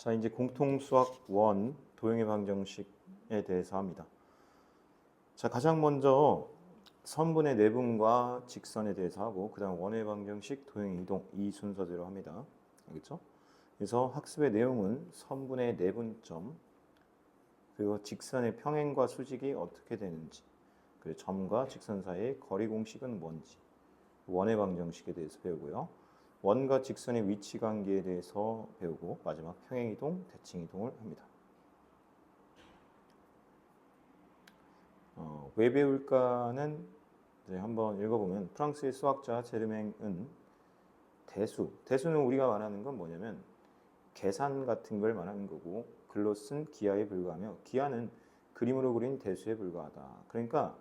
자, 이제 공통 수학 원 도형의 방정식에 대해서 합니다. 자, 가장 먼저 선분의 내분과 직선에 대해서 하고 그다음 원의 방정식, 도형의 이동 이 순서대로 합니다. 알겠죠? 그래서 학습의 내용은 선분의 내분점 그리고 직선의 평행과 수직이 어떻게 되는지 그리고 점과 직선 사이의 거리 공식은 뭔지 원의 방정식에 대해서 배우고요. 원과 직선의 위치 관계에 대해서 배우고 마지막 평행이동, 대칭이동을 합니다. 왜 배울까는 이제 한번 읽어보면 프랑스의 수학자 제르맹은 대수는 우리가 말하는 건 뭐냐면 계산 같은 걸 말하는 거고 글로 쓴 기하에 불과하며 기하는 그림으로 그린 대수에 불과하다. 그러니까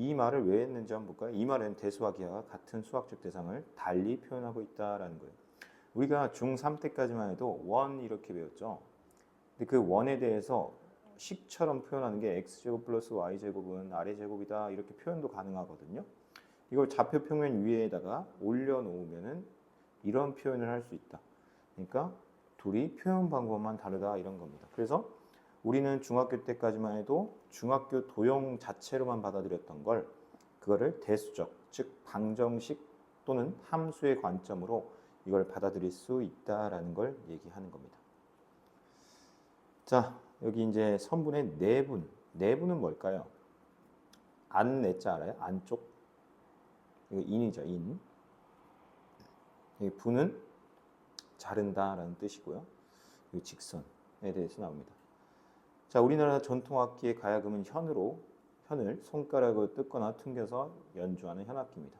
이 말을 왜 했는지 한번 볼까요? 이 말은 대수와 기하가 같은 수학적 대상을 달리 표현하고 있다라는 거예요. 우리가 중3 때까지만 해도 원 이렇게 배웠죠. 근데 그 원에 대해서 식처럼 표현하는 게 x제곱 플러스 y제곱은 a제곱이다 이렇게 표현도 가능하거든요. 이걸 좌표 평면 위에다가 올려놓으면은 이런 표현을 할 수 있다. 그러니까 둘이 표현 방법만 다르다 이런 겁니다. 그래서 우리는 중학교 때까지만 해도 중학교 도형 자체로만 받아들였던 걸 그거를 대수적, 즉 방정식 또는 함수의 관점으로 이걸 받아들일 수 있다라는 걸 얘기하는 겁니다. 자, 여기 이제 선분의 내분. 내분은 뭘까요? 안 내자 알아요? 안쪽. 이거 인이죠, 인. 이 분은 자른다라는 뜻이고요. 이 직선에 대해서 나옵니다. 자, 우리나라 전통악기의 가야금은 현을 손가락으로 뜯거나 튕겨서 연주하는 현악기입니다.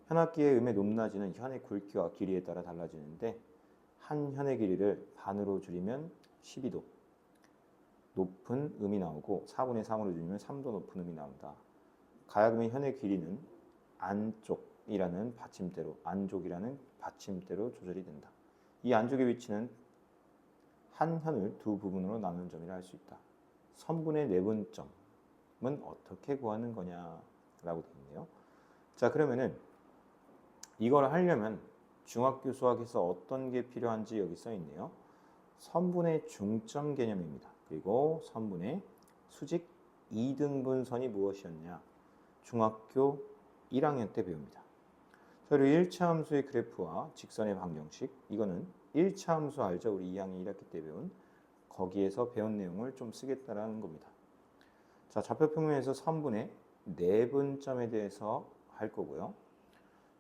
현악기의 음의 높낮이는 현의 굵기와 길이에 따라 달라지는데 한 현의 길이를 반으로 줄이면 12도 높은 음이 나오고 4분의 3으로 줄이면 3도 높은 음이 나온다. 가야금의 현의 길이는 안쪽이라는 받침대로 조절이 된다. 이 안쪽의 위치는 한 현을 두 부분으로 나누는 점이라 할 수 있다. 선분의 내분점은 어떻게 구하는 거냐라고 되어 있네요. 자, 그러면은 이걸 하려면 중학교 수학에서 어떤 게 필요한지 여기 써 있네요. 선분의 중점 개념입니다. 그리고 선분의 수직 2등분선이 무엇이었냐? 중학교 1학년 때 배웁니다. 그리고 1차 함수의 그래프와 직선의 방정식 이거는 1차 함수 알죠? 우리 2학년 1학기 때 배운 거기에서 배운 내용을 좀 쓰겠다라는 겁니다. 자, 좌표평면에서 선분의 내분점에 대해서 할 거고요.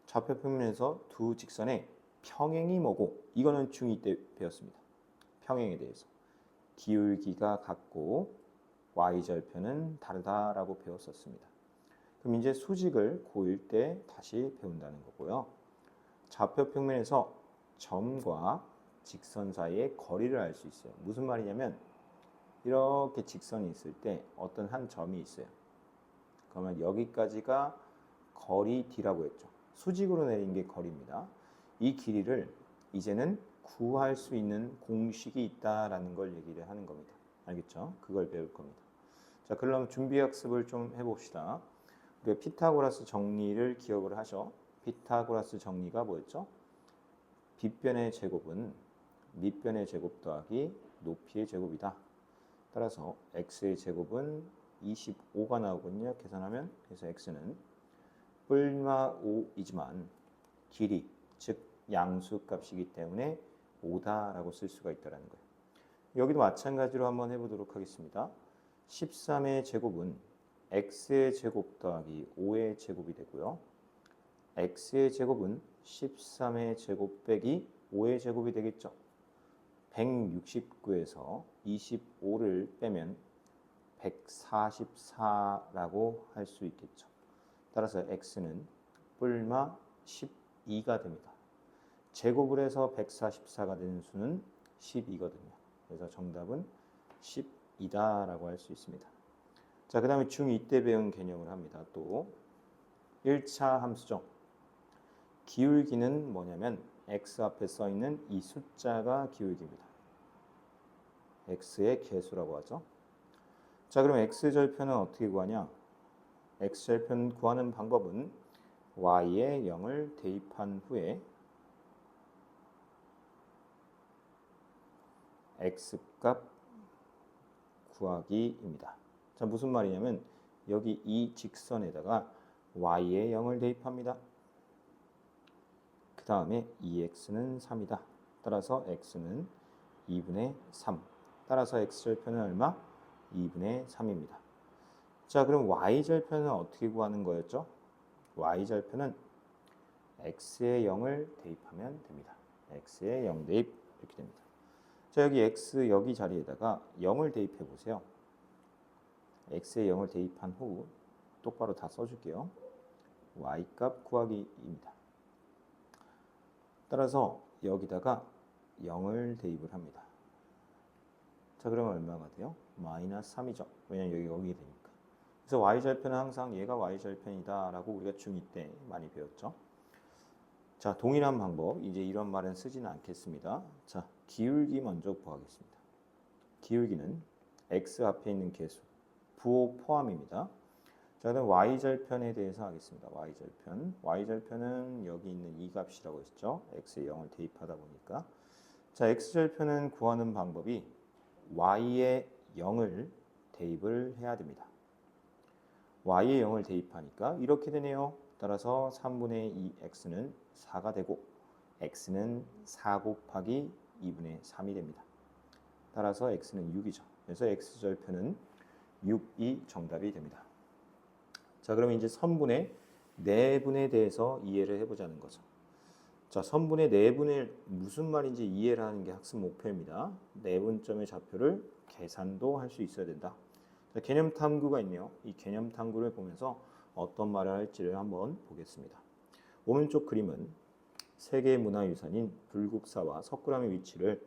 좌표평면에서 두 직선의 평행이 뭐고 이거는 중2 때 배웠습니다. 평행에 대해서 기울기가 같고 y절편은 다르다라고 배웠었습니다. 그럼 이제 수직을 고1 때 다시 배운다는 거고요. 좌표평면에서 점과 직선 사이의 거리를 알 수 있어요. 무슨 말이냐면 이렇게 직선이 있을 때 어떤 한 점이 있어요. 그러면 여기까지가 거리 D라고 했죠. 수직으로 내린 게 거리입니다. 이 길이를 이제는 구할 수 있는 공식이 있다라는 걸 얘기를 하는 겁니다. 알겠죠? 그걸 배울 겁니다. 자, 그럼 준비 학습을 좀 해봅시다. 피타고라스 정리를 기억을 하셔. 피타고라스 정리가 뭐였죠? 빗변의 제곱은 밑변의 제곱 더하기 높이의 제곱이다. 따라서 x의 제곱은 25가 나오거든요. 계산하면 그래서 x는 뿔마 5이지만 길이 즉 양수값이기 때문에 5다라고 쓸 수가 있다는 거예요. 여기도 마찬가지로 한번 해보도록 하겠습니다. 13의 제곱은 x의 제곱 더하기 5의 제곱이 되고요. x의 제곱은 13의 제곱 빼기 5의 제곱이 되겠죠. 169에서 25를 빼면 144라고 할 수 있겠죠. 따라서 x는 뿔마 12가 됩니다. 제곱을 해서 144가 되는 수는 12거든요. 그래서 정답은 12다라고 할 수 있습니다. 자, 그 다음에 중2 때 배운 개념을 합니다. 또 1차 함수죠. 기울기는 뭐냐면 x 앞에 써 있는 이 숫자가 기울기입니다. x의 개수라고 하죠. 자, 그럼 x절편은 어떻게 구하냐? x절편 구하는 방법은 y에 0을 대입한 후에 x값 구하기입니다. 자, 무슨 말이냐면 여기 이 직선에다가 y의 0을 대입합니다. 그 다음에 2x는 3이다. 따라서 x는 2분의 3. 따라서 x절편은 얼마? 2분의 3입니다. 자, 그럼 y절편은 어떻게 구하는 거였죠? y절편은 x의 0을 대입하면 됩니다. x의 0 대입 이렇게 됩니다. 자, 여기 x 여기 자리에다가 0을 대입해 보세요. x의 0을 대입한 후 똑바로 다 써줄게요. y값 구하기입니다. 따라서 여기다가 0을 대입을 합니다. 자, 그러면 얼마가 돼요? 마이너스 3이죠. 왜냐면 여기 0이 되니까. 그래서 y절편은 항상 얘가 y절편이다 라고 우리가 중2 때 많이 배웠죠. 자, 동일한 방법, 이제 이런 말은 쓰지는 않겠습니다. 자, 기울기 먼저 구하겠습니다. 기울기는 x 앞에 있는 개수, 부호 포함입니다. 자, 그럼 y절편에 대해서 하겠습니다. y절편은 여기 있는 이 값이라고 했죠. x에 0을 대입하다 보니까. 자, x절편은 구하는 방법이 y에 0을 대입을 해야 됩니다. y에 0을 대입하니까 이렇게 되네요. 따라서 3분의 2x는 4가 되고 x는 4 곱하기 2분의 3이 됩니다. 따라서 x는 6이죠. 그래서 x절편은 6이 정답이 됩니다. 자, 그러면 이제 선분의 내분에 대해서 이해를 해보자는 거죠. 자, 선분의 내분을 무슨 말인지 이해를 하는 게 학습 목표입니다. 내분점의 좌표를 계산도 할 수 있어야 된다. 자, 개념 탐구가 있네요. 이 개념 탐구를 보면서 어떤 말을 할지를 한번 보겠습니다. 오른쪽 그림은 세계 문화유산인 불국사와 석굴암의 위치를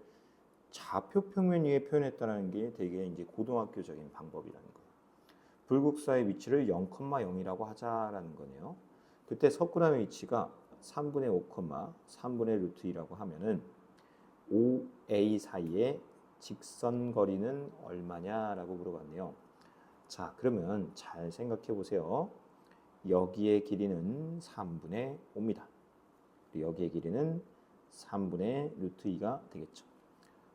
좌표 평면 위에 표현했다는 게 되게 이제 고등학교적인 방법이라는 거예요. 불국사의 위치를 0,0이라고 하자라는 거네요. 그때 석굴암의 위치가 3분의 5, 3분의 루트 2라고 하면은 OA 사이의 직선 거리는 얼마냐라고 물어봤네요. 자, 그러면 잘 생각해 보세요. 여기의 길이는 3분의 5입니다. 여기의 길이는 3분의 루트 2가 되겠죠.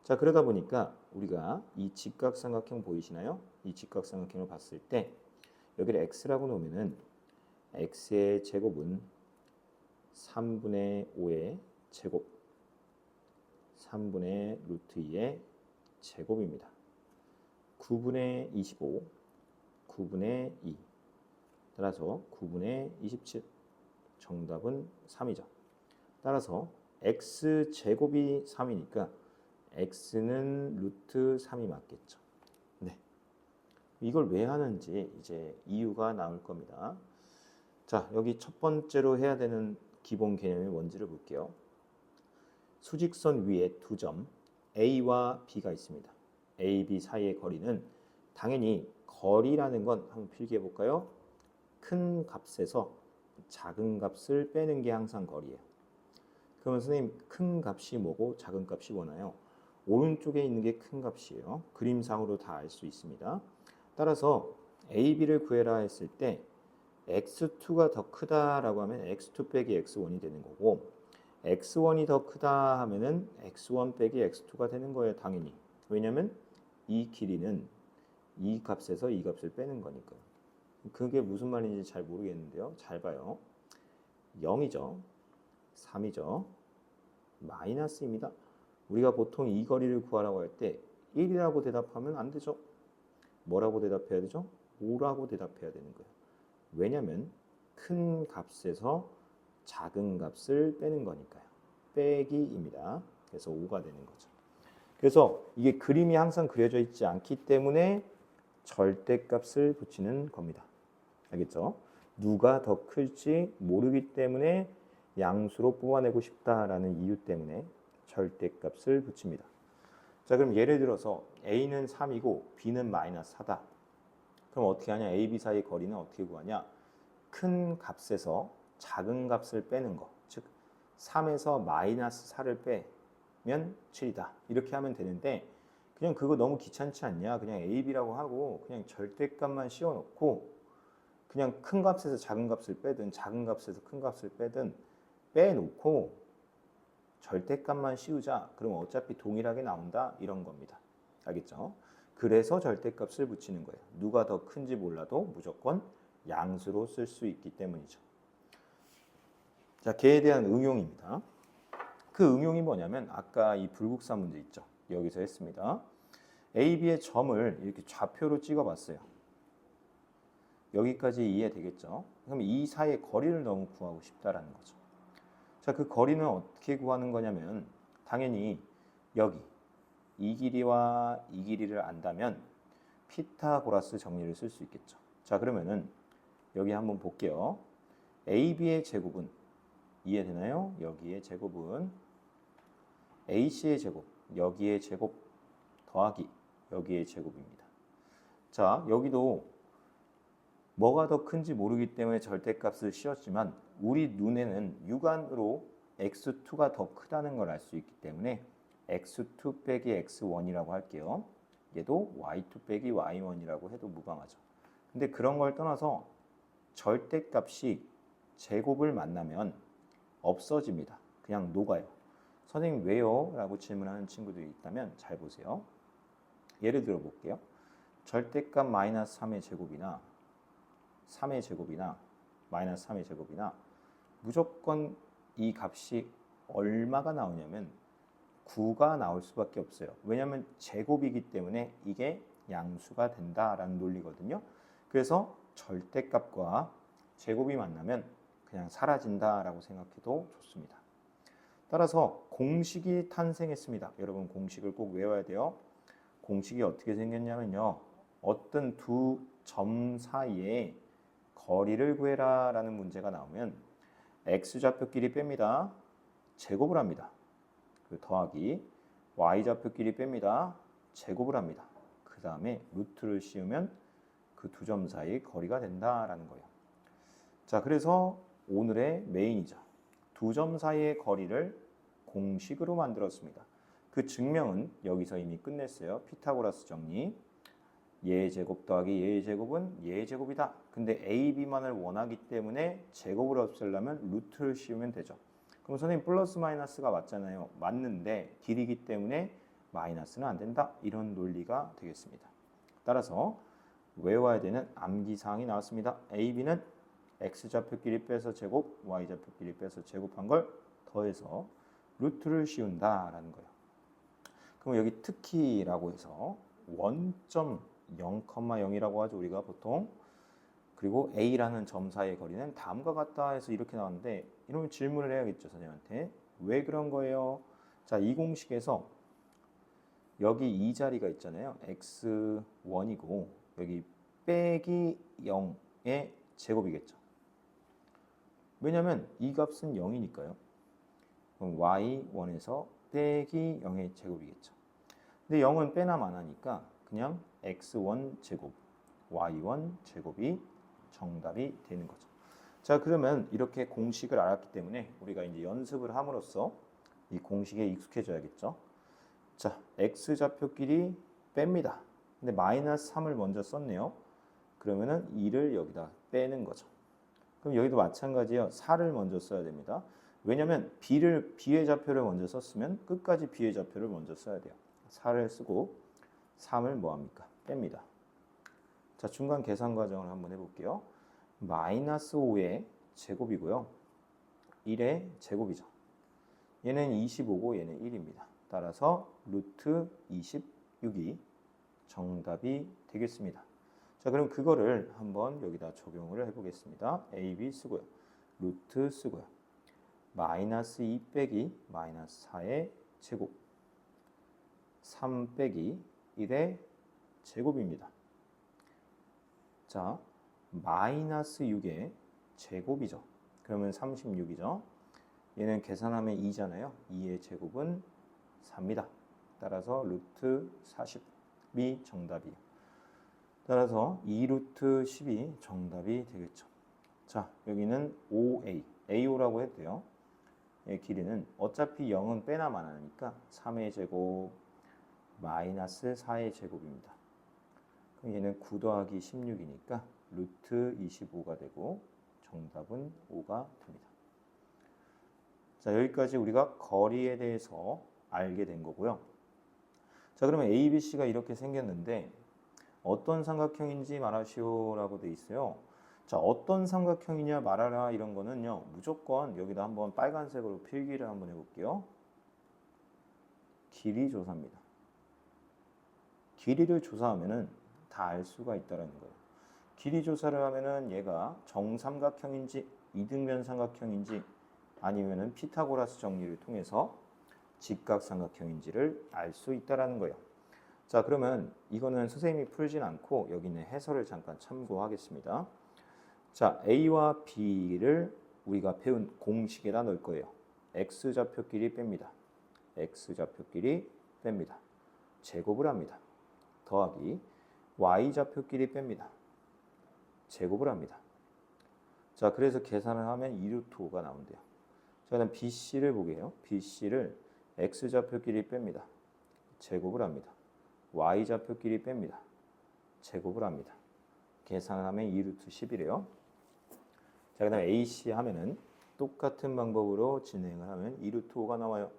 자, 그러다 보니까 우리가 이 직각삼각형 보이시나요? 이 직각삼각형을 봤을 때 여기를 x라고 놓으면은 x의 제곱은 3분의 5의 제곱 3분의 루트 2의 제곱입니다. 9분의 25 9분의 2 따라서 9분의 27 정답은 3이죠. 따라서 x제곱이 3이니까 x는 루트 3이 맞겠죠. 네. 이걸 왜 하는지 이제 이유가 나올 겁니다. 자, 여기 첫 번째로 해야 되는 기본 개념이 뭔지를 볼게요. 수직선 위에 두 점 A와 B가 있습니다. A, B 사이의 거리는 당연히 거리라는 건 한번 필기해 볼까요? 큰 값에서 작은 값을 빼는 게 항상 거리예요. 그러면 선생님 큰 값이 뭐고 작은 값이 뭐나요? 오른쪽에 있는 게 큰 값이에요. 그림상으로 다 알 수 있습니다. 따라서 A, B를 구해라 했을 때 x2가 더 크다라고 하면 x2 빼기 x1이 되는 거고 x1이 더 크다 하면은 x1 빼기 x2가 되는 거예요. 당연히. 왜냐면 이 길이는 이 값에서 이 값을 빼는 거니까요. 그게 무슨 말인지 잘 모르겠는데요. 잘 봐요. 0이죠. 3이죠. 마이너스입니다. 우리가 보통 이 거리를 구하라고 할 때 1이라고 대답하면 안 되죠. 뭐라고 대답해야 되죠? 5라고 대답해야 되는 거예요. 왜냐면 큰 값에서 작은 값을 빼는 거니까요. 빼기입니다. 그래서 5가 되는 거죠. 그래서 이게 그림이 항상 그려져 있지 않기 때문에 절대값을 붙이는 겁니다. 알겠죠? 누가 더 클지 모르기 때문에 양수로 뽑아내고 싶다라는 이유 때문에 절대값을 붙입니다. 자, 그럼 예를 들어서 A는 3이고 B는 마이너스 4다. 그럼 어떻게 하냐? A, B 사이 거리는 어떻게 구하냐? 큰 값에서 작은 값을 빼는 거. 즉 3에서 마이너스 4를 빼면 7이다. 이렇게 하면 되는데 그냥 그거 너무 귀찮지 않냐? 그냥 A, B라고 하고 그냥 절대값만 씌워놓고 그냥 큰 값에서 작은 값을 빼든 작은 값에서 큰 값을 빼든 빼놓고 절대값만 씌우자. 그럼 어차피 동일하게 나온다. 이런 겁니다. 알겠죠? 그래서 절대값을 붙이는 거예요. 누가 더 큰지 몰라도 무조건 양수로 쓸 수 있기 때문이죠. 자, 걔에 대한 응용입니다. 그 응용이 뭐냐면 아까 이 불국사 문제 있죠. 여기서 했습니다. A, B의 점을 이렇게 좌표로 찍어봤어요. 여기까지 이해되겠죠? 그럼 이 사이의 거리를 너무 구하고 싶다라는 거죠. 자, 그 거리는 어떻게 구하는 거냐면 당연히 여기 이 길이와 이 길이를 안다면 피타고라스 정리를 쓸 수 있겠죠. 자, 그러면은 여기 한번 볼게요. AB의 제곱은 이해되나요? 여기의 제곱은 AC의 제곱, 여기의 제곱 더하기 여기의 제곱입니다. 자, 여기도 뭐가 더 큰지 모르기 때문에 절대값을 씌웠지만 우리 눈에는 육안으로 x2가 더 크다는 걸 알 수 있기 때문에 x2 빼기 x1이라고 할게요. 얘도 y2 빼기 y1이라고 해도 무방하죠. 근데 그런 걸 떠나서 절대값이 제곱을 만나면 없어집니다. 그냥 녹아요. 선생님 왜요? 라고 질문하는 친구들이 있다면 잘 보세요. 예를 들어 볼게요. 절대값 마이너스 3의 제곱이나 3의 제곱이나 마이너스 3의 제곱이나 무조건 이 값이 얼마가 나오냐면 9가 나올 수밖에 없어요. 왜냐하면 제곱이기 때문에 이게 양수가 된다라는 논리거든요. 그래서 절대값과 제곱이 만나면 그냥 사라진다라고 생각해도 좋습니다. 따라서 공식이 탄생했습니다. 여러분 공식을 꼭 외워야 돼요. 공식이 어떻게 생겼냐면요. 어떤 두 점 사이에 거리를 구해라 라는 문제가 나오면 x좌표끼리 뺍니다. 제곱을 합니다. 그 더하기 y좌표끼리 뺍니다. 제곱을 합니다. 그 다음에 루트를 씌우면 그 두 점 사이 거리가 된다라는 거예요. 자, 그래서 오늘의 메인이죠. 두 점 사이의 거리를 공식으로 만들었습니다. 그 증명은 여기서 이미 끝냈어요. 피타고라스 정리. 얘의 제곱 더하기 얘의 제곱은 얘의 제곱이다. 근데 a, b만을 원하기 때문에 제곱을 없애려면 루트를 씌우면 되죠. 그럼 선생님 플러스 마이너스가 맞잖아요. 맞는데 길이기 때문에 마이너스는 안 된다. 이런 논리가 되겠습니다. 따라서 외워야 되는 암기사항이 나왔습니다. a, b는 x좌표끼리 빼서 제곱, y좌표끼리 빼서 제곱한 걸 더해서 루트를 씌운다라는 거예요. 그럼 여기 특히라고 해서 원점 0,0이라고 하죠. 우리가 보통. 그리고 A라는 점 사이의 거리는 다음과 같다 해서 이렇게 나왔는데 이러면 질문을 해야겠죠. 선생님한테. 왜 그런 거예요? 자, 이 공식에서 여기 이 자리가 있잖아요. x1이고 여기 빼기 0의 제곱이겠죠. 왜냐하면 이 값은 0이니까요. 그럼 y1에서 빼기 0의 제곱이겠죠. 근데 0은 빼나 마나니까 그냥 x1 제곱, y1 제곱이 정답이 되는 거죠. 자, 그러면 이렇게 공식을 알았기 때문에 우리가 이제 연습을 함으로써 이 공식에 익숙해져야겠죠. 자, x좌표끼리 뺍니다. 근데 마이너스 3을 먼저 썼네요. 그러면은 2를 여기다 빼는 거죠. 그럼 여기도 마찬가지예요. 4를 먼저 써야 됩니다. 왜냐면 b의 좌표를 먼저 썼으면 끝까지 b의 좌표를 먼저 써야 돼요. 4를 쓰고 3을 뭐합니까? 뺍니다. 자, 중간 계산 과정을 한번 해볼게요. 마이너스 5의 제곱이고요. 1의 제곱이죠. 얘는 25고 얘는 1입니다. 따라서 루트 26이 정답이 되겠습니다. 자, 그럼 그거를 한번 여기다 적용을 해보겠습니다. a, b 쓰고요. 루트 쓰고요. 마이너스 2 빼기 마이너스 4의 제곱 3 빼기 1의 제곱입니다. 자, 마이너스 6의 제곱이죠. 그러면 36이죠. 얘는 계산하면 2잖아요. 2의 제곱은 4입니다. 따라서 루트 40이 정답이에요. 따라서 2루트 10이 정답이 되겠죠. 자, 여기는 5a, a5라고 해도 돼요. 의 길이는 어차피 0은 빼나 마나니까 3의 제곱 마이너스 4의 제곱입니다. 그럼 얘는 9 더하기 16이니까 루트 25가 되고 정답은 5가 됩니다. 자, 여기까지 우리가 거리에 대해서 알게 된 거고요. 자, 그러면 ABC가 이렇게 생겼는데 어떤 삼각형인지 말하시오라고 돼 있어요. 자, 어떤 삼각형이냐 말하라 이런 거는요. 무조건 여기다 한번 빨간색으로 필기를 한번 해볼게요. 길이 조사입니다. 길이를 조사하면은 다 알 수가 있다라는 거예요. 길이 조사를 하면은 얘가 정삼각형인지 이등변 삼각형인지 아니면은 피타고라스 정리를 통해서 직각삼각형인지를 알 수 있다라는 거예요. 자, 그러면 이거는 선생님이 풀진 않고 여기 있는 해설을 잠깐 참고하겠습니다. 자, A와 B를 우리가 배운 공식에다 넣을 거예요. X좌표끼리 뺍니다. X좌표끼리 뺍니다. 제곱을 합니다. 더하기 Y좌표끼리 뺍니다. 제곱을 합니다. 자, 그래서 계산을 하면 2루트 5가 나온대요. 자, 그다음 BC를 보게요. BC를 X좌표끼리 뺍니다. 제곱을 합니다. Y좌표끼리 뺍니다. 제곱을 합니다. 계산을 하면 2루트 10이래요. 자, 그 다음에 AC 하면은 똑같은 방법으로 진행을 하면 2루트 5가 나와요.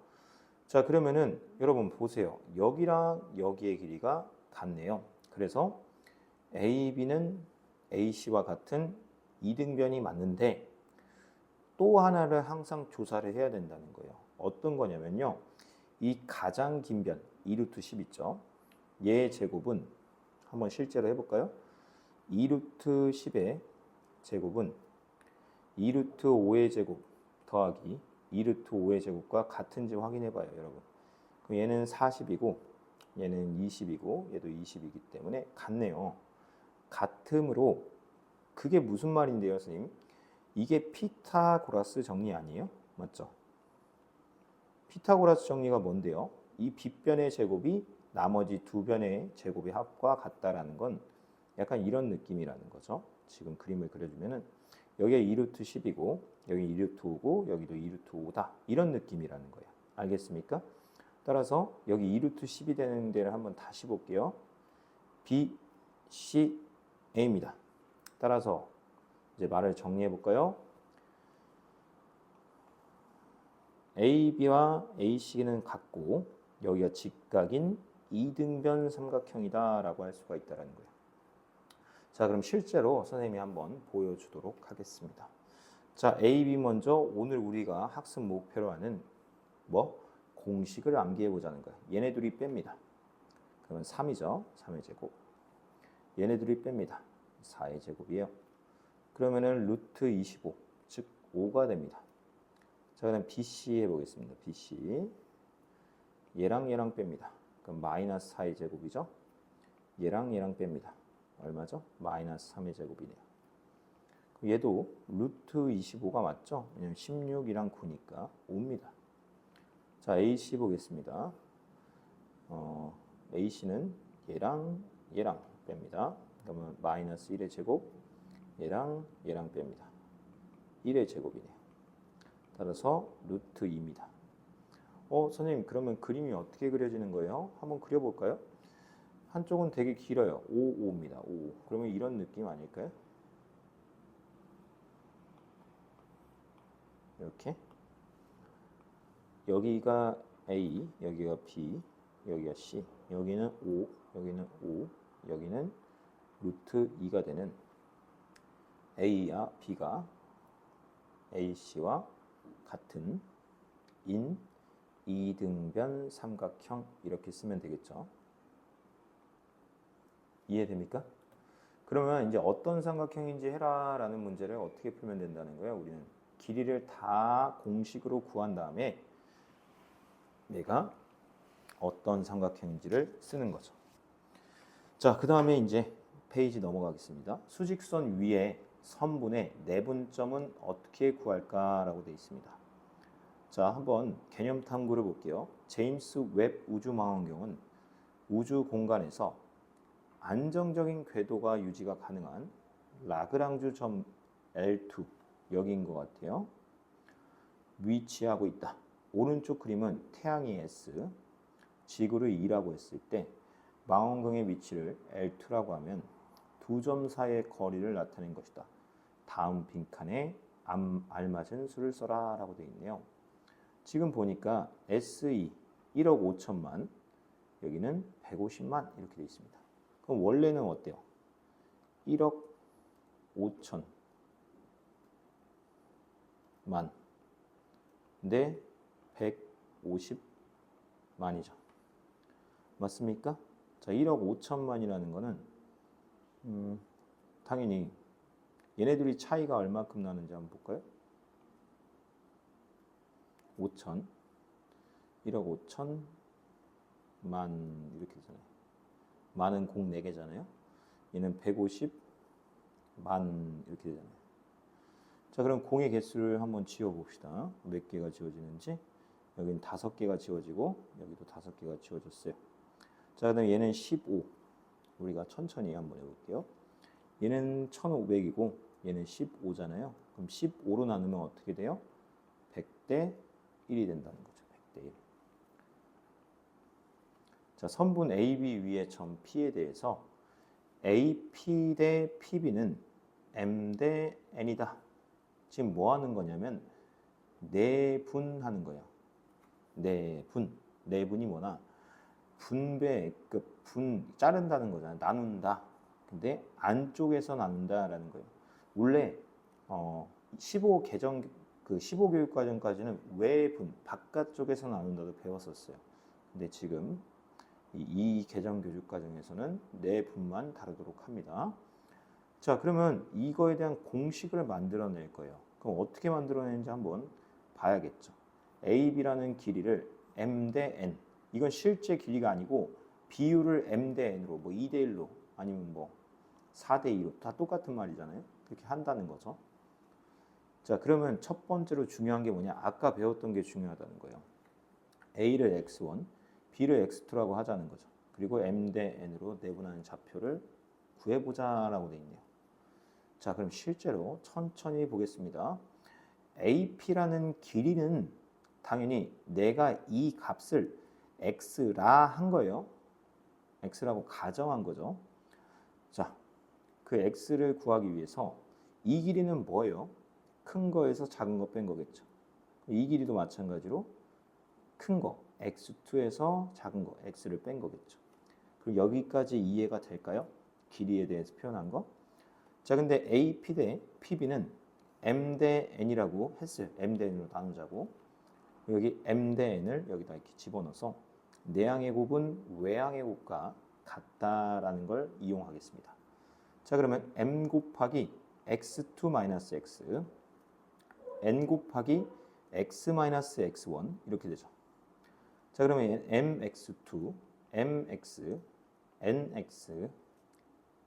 자, 그러면은 여러분 보세요. 여기랑 여기의 길이가 같네요. 그래서 AB는 AC와 같은 이등변이 맞는데 또 하나를 항상 조사를 해야 된다는 거예요. 어떤 거냐면요. 이 가장 긴 변, 2루트 10 있죠. 얘의 제곱은 한번 실제로 해볼까요? 2루트 10의 제곱은 2루트 5의 제곱 더하기 2루트 5의 제곱과 같은지 확인해봐요, 여러분. 그럼 얘는 40이고 얘는 20이고 얘도 20이기 때문에 같네요. 같음으로 그게 무슨 말인데요, 선생님? 이게 피타고라스 정리 아니에요? 맞죠? 피타고라스 정리가 뭔데요? 이 빗변의 제곱이 나머지 두 변의 제곱의 합과 같다라는 건 약간 이런 느낌이라는 거죠. 지금 그림을 그려주면은 여기가 2루트 10이고 여기 2루트 5고 여기도 2루트 5다 이런 느낌이라는 거예요. 알겠습니까? 따라서 여기 2루트 10이 되는 데를 한번 다시 볼게요. B, C, A입니다. 따라서 이제 말을 정리해 볼까요? AB와 AC는 같고 여기가 직각인 이등변 삼각형이다라고 할 수가 있다는 거예요. 자, 그럼 실제로 선생님이 한번 보여주도록 하겠습니다. 자, AB 먼저 오늘 우리가 학습 목표로 하는 공식을 암기해 보자는 거예요. 얘네 둘이 뺍니다. 그러면 3이죠. 3의 제곱. 얘네 둘이 뺍니다. 4의 제곱이에요. 그러면은 루트 25, 즉 5가 됩니다. 자, 그다음 BC 해보겠습니다. BC 얘랑 얘랑 뺍니다. 그럼 마이너스 4의 제곱이죠. 얘랑 얘랑 뺍니다. 얼마죠? 마이너스 3의 제곱이네요. 얘도 루트 25가 맞죠? 왜냐면 16이랑 9니까 5입니다. 자, AC 보겠습니다. AC는 얘랑 얘랑 뺍니다. 그러면 마이너스 1의 제곱 얘랑 얘랑 뺍니다. 1의 제곱이네요. 따라서 루트 2입니다. 선생님 그러면 그림이 어떻게 그려지는 거예요? 한번 그려볼까요? 한쪽은 되게 길어요. 5, 5입니다. 5. 그러면 이런 느낌 아닐까요? 이렇게 여기가 A, 여기가 B, 여기가 C, 여기는 5, 여기는 5, 여기는 루트 2가 되는 A와 B가 AC와 같은 인 이등변 삼각형 이렇게 쓰면 되겠죠. 이해됩니까? 그러면 이제 어떤 삼각형인지 해라라는 문제를 어떻게 풀면 된다는 거예요? 우리는 길이를 다 공식으로 구한 다음에 내가 어떤 삼각형인지를 쓰는 거죠. 자, 그 다음에 이제 페이지 넘어가겠습니다. 수직선 위에 선분의 내분점은 어떻게 구할까라고 되어 있습니다. 자, 한번 개념 탐구를 볼게요. 제임스 웹 우주망원경은 우주 공간에서 안정적인 궤도가 유지가 가능한 라그랑주 점 L2 여기인 것 같아요. 위치하고 있다. 오른쪽 그림은 태양이 S, 지구를 E라고 했을 때 망원경의 위치를 L2라고 하면 두 점 사이의 거리를 나타낸 것이다. 다음 빈칸에 알맞은 수를 써라 라고 되어 있네요. 지금 보니까 SE 1억 5천만, 여기는 150만 이렇게 돼 있습니다. 그럼 원래는 어때요? 1억 5천만 네 150만이죠. 맞습니까? 자, 1억 5천만이라는 거는 당연히 얘네들이 차이가 얼마큼 나는지 한번 볼까요? 5천, 1억 5천만 이렇게 되잖아요. 만은 공 4개잖아요. 얘는 150만 이렇게 되잖아요. 자, 그럼 공의 개수를 한번 지워봅시다. 몇 개가 지워지는지. 여기는 5개가 지워지고 여기도 5개가 지워졌어요. 자, 그다음 얘는 15. 우리가 천천히 한번 해볼게요. 얘는 1500이고 얘는 15잖아요. 그럼 15로 나누면 어떻게 돼요? 100대 1이 된다는 거죠. 100대 1. 자, 선분 AB 위의 점 P에 대해서 AP 대 PB는 M 대 N이다. 지금 뭐 하는 거냐면 내분하는 거예요. 내분. 내분이 뭐나 분배, 자른다는 거잖아요. 나눈다. 근데 안쪽에서 나눈다라는 거예요. 원래 15 개정 그 15 교육 과정까지는 외분, 바깥쪽에서 나눈다도 배웠었어요. 근데 지금 이 개정 교육 과정에서는 내분만 다루도록 합니다. 자, 그러면 이거에 대한 공식을 만들어낼 거예요. 그럼 어떻게 만들어내는지 한번 봐야겠죠. AB라는 길이를 M 대 N. 이건 실제 길이가 아니고 비율을 M 대 N으로 뭐 2대 1로 아니면 뭐 4대 2로 다 똑같은 말이잖아요. 그렇게 한다는 거죠. 자, 그러면 첫 번째로 중요한 게 뭐냐? 아까 배웠던 게 중요하다는 거예요. A를 X1, B를 X2라고 하자는 거죠. 그리고 M 대 N으로 내분하는 좌표를 구해보자라고 돼 있네요. 자, 그럼 실제로 천천히 보겠습니다. AP라는 길이는 당연히 내가 이 값을 X라 한 거예요. X라고 가정한 거죠. 자, 그 X를 구하기 위해서 이 길이는 뭐예요? 큰 거에서 작은 거 뺀 거겠죠. 이 길이도 마찬가지로 큰 거, X2에서 작은 거, X를 뺀 거겠죠. 그럼 여기까지 이해가 될까요? 길이에 대해서 표현한 거. 자, 근데 AP 대 PB는 M 대 N이라고 했어요. M 대 N으로 나누자고. 여기 M 대 N을 여기다 이렇게 집어넣어서 내항의 곱은 외항의 곱과 같다라는 걸 이용하겠습니다. 자, 그러면 M 곱하기 X2-X, N 곱하기 X-X1 이렇게 되죠. 자, 그러면 MX2, MX, NX,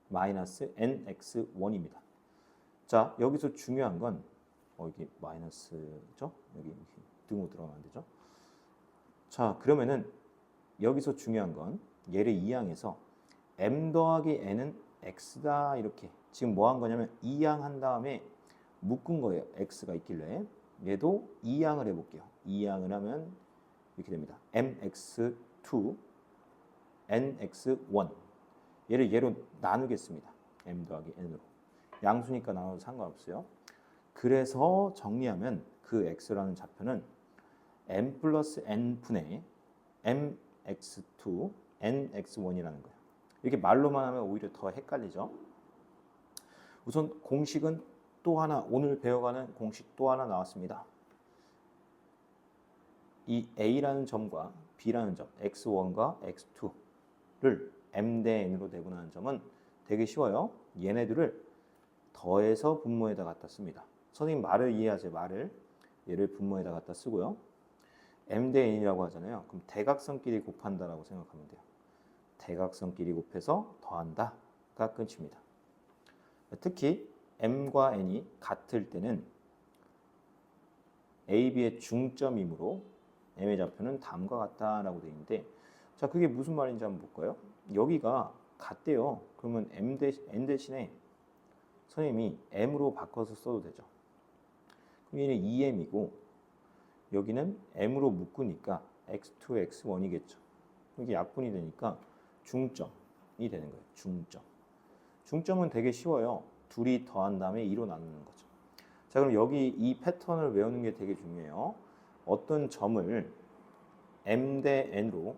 마이너스 NX1입니다. 자, 여기서 중요한 건 이게 마이너스죠? 여기 등호 들어가면 안 되죠? 자, 그러면은 여기서 중요한 건 얘를 이항해서 M 더하기 N은 X다 이렇게 지금 뭐 한 거냐면 이항한 다음에 묶은 거예요. X가 있길래 얘도 이항을 해볼게요. 이항을 하면 이렇게 됩니다. MX2, NX1 얘를 얘로 나누겠습니다. M 더하기 N으로 양수니까 나눠도 상관없어요. 그래서 정리하면 그 X라는 좌표는 M 플러스 N분의 MX2, NX1이라는 거예요. 이렇게 말로만 하면 오히려 더 헷갈리죠. 우선 공식은 또 하나, 오늘 배워가는 공식 또 하나 나왔습니다. 이 A라는 점과 B라는 점, X1과 X2를 M 대 N으로 내분하는 점은 되게 쉬워요. 얘네들을 더해서 분모에다 갖다 씁니다. 선생님 말을 이해하세요. 말을. 얘를 분모에다 갖다 쓰고요. M 대 N이라고 하잖아요. 그럼 대각선끼리 곱한다라고 생각하면 돼요. 대각선끼리 곱해서 더한다가 끝입니다. 특히 M과 N이 같을 때는 AB의 중점이므로 M의 좌표는 다음과 같다라고 되어 있는데, 자, 그게 무슨 말인지 한번 볼까요? 여기가 같대요. 그러면 N 대신에 선생님이 M으로 바꿔서 써도 되죠. 그럼 얘는 2M이고 여기는 M으로 묶으니까 X2, X1이겠죠. 이게 약분이 되니까 중점이 되는 거예요. 중점. 중점은 되게 쉬워요. 둘이 더한 다음에 2로 나누는 거죠. 자, 그럼 여기 이 패턴을 외우는 게 되게 중요해요. 어떤 점을 m 대 n으로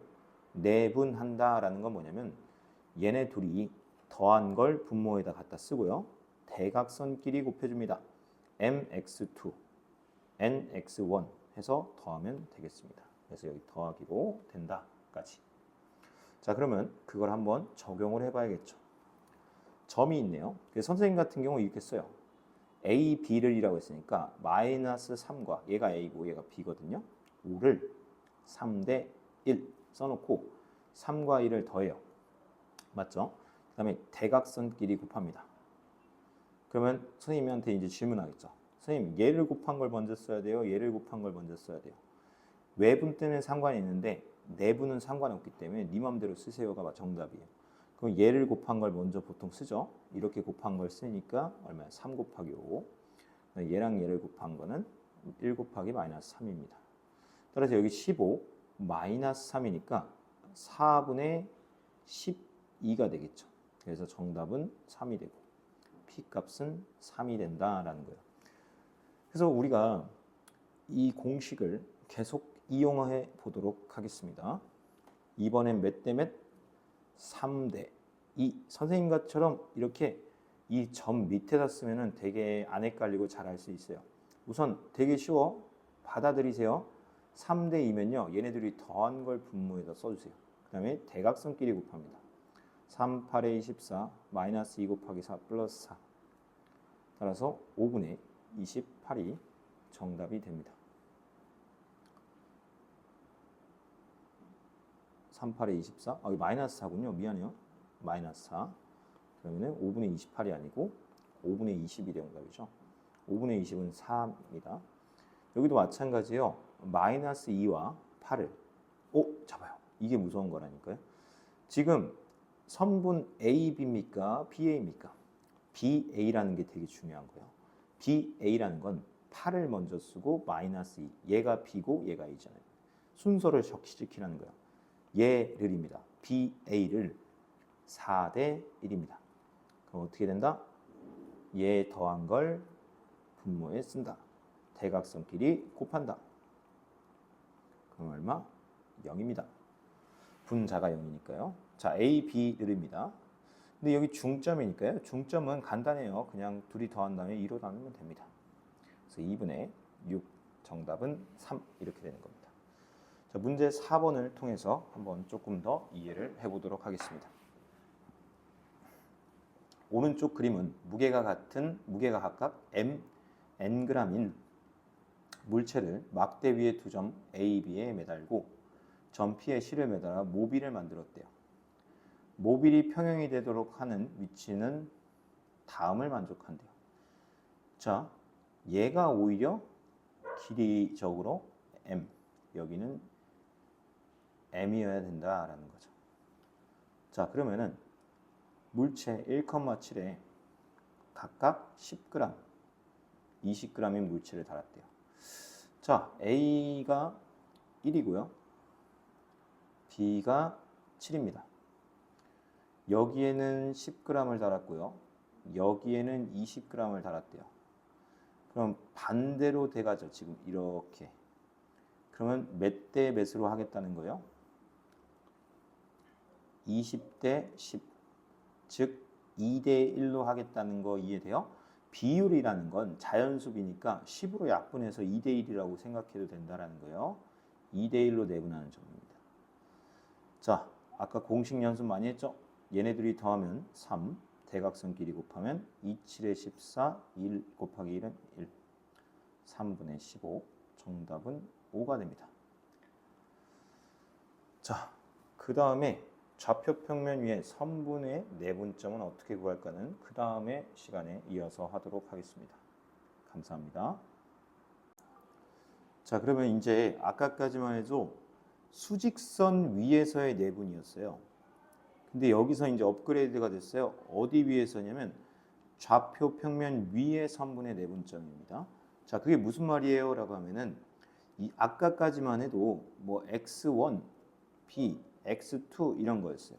내분한다라는 건 뭐냐면 얘네 둘이 더한 걸 분모에다 갖다 쓰고요. 대각선끼리 곱해줍니다. mx2, nx1 해서 더하면 되겠습니다. 그래서 여기 더하기로 된다까지. 자, 그러면 그걸 한번 적용을 해봐야겠죠. 점이 있네요. 그래서 선생님 같은 경우 이렇게 써요. a, b를 이라고 했으니까 마이너스 3과 얘가 a고 얘가 b거든요. 5를 3대 1 써놓고 3과 1을 더해요. 맞죠? 그 다음에 대각선끼리 곱합니다. 그러면 선생님한테 이제 질문하겠죠. 선생님, 얘를 곱한 걸 먼저 써야 돼요? 얘를 곱한 걸 먼저 써야 돼요? 외분 때는 상관이 있는데 내분은 상관없기 때문에 네 맘대로 쓰세요가 정답이에요. 그럼 얘를 곱한 걸 먼저 보통 쓰죠. 이렇게 곱한 걸 쓰니까 얼마야? 3 곱하기 5. 얘랑 얘를 곱한 거는 1 곱하기 마이너스 3입니다. 따라서 여기 15 마이너스 3이니까 4분의 12가 되겠죠. 그래서 정답은 3이 되고 P값은 3이 된다라는 거예요. 그래서 우리가 이 공식을 계속 이용해 보도록 하겠습니다. 이번엔 몇 대 몇? 3대 2. 선생님과처럼 이렇게 이 점 밑에다 쓰면은 되게 안 헷갈리고 잘 할 수 있어요. 우선 되게 쉬워. 받아들이세요. 3대 2면요. 얘네들이 더한 걸 분모에다 써주세요. 그 다음에 대각선끼리 곱합니다. 3, 8에 24, 마이너스 2 곱하기 4 플러스 4. 따라서 5분의 28이 정답이 됩니다. 3, 8에 24, 여기 마이너스 4군요. 미안해요. 마이너스 4. 그러면 5분의 28이 아니고 5분의 20이 정답이죠. 5분의 20은 4입니다. 여기도 마찬가지예요. 마이너스 2와 8을 잡아요. 이게 무서운 거라니까요. 지금 선분 AB입니까? BA입니까? BA라는 게 되게 중요한 거예요. BA라는 건 8을 먼저 쓰고 마이너스 2. 얘가 B고 얘가 A잖아요. 순서를 적시시키라는 거예요. 얘를입니다. BA를 4대 1입니다. 그럼 어떻게 된다? 얘 더한 걸 분모에 쓴다. 대각선끼리 곱한다. 그럼 얼마? 0입니다. 분자가 0이니까요. 자, A, B를입니다. 근데 여기 중점이니까요. 중점은 간단해요. 그냥 둘이 더한 다음에 2로 나누면 됩니다. 그래서 2분의 6 정답은 3 이렇게 되는 겁니다. 자, 문제 4번을 통해서 한번 조금 더 이해를 해보도록 하겠습니다. 오른쪽 그림은 무게가 각각 ng인 물체를 막대 위에 두 점 A, B에 매달고 점 P에 실을 매달아 모빌을 만들었대요. 모빌이 평형이 되도록 하는 위치는 다음을 만족한대요. 자, 얘가 오히려 길이적으로 m, 여기는 m이어야 된다라는 거죠. 자, 그러면은 물체 1,7에 각각 10g, 20g인 물체를 달았대요. 자, A가 1이고요. B가 7입니다. 여기에는 10g을 달았고요. 여기에는 20g을 달았대요. 그럼 반대로 돼가죠. 지금 이렇게. 그러면 몇 대 몇으로 하겠다는 거예요? 20대 10. 즉 2대 1로 하겠다는 거 이해돼요? 비율이라는 건 자연수비니까 10으로 약분해서 2대 1이라고 생각해도 된다는 거예요. 2대 1로 내분하는 점입니다. 자, 아까 공식 연습 많이 했죠? 얘네들이 더하면 3, 대각선끼리 곱하면 2, 7에 14, 1 곱하기 1은 1, 3분의 15, 정답은 5가 됩니다. 자, 그 다음에 좌표 평면 위에 선분의 내분점은 어떻게 구할까는 그 다음에 시간에 이어서 하도록 하겠습니다. 감사합니다. 자, 그러면 이제 아까까지만 해도 수직선 위에서의 내분이었어요. 근데 여기서 이제 업그레이드가 됐어요. 어디 위에서냐면 좌표 평면 위의 선분의 내분점입니다. 자, 그게 무슨 말이에요? 라고 하면은 이 아까까지만 해도 뭐 x1, b, x2 이런 거였어요.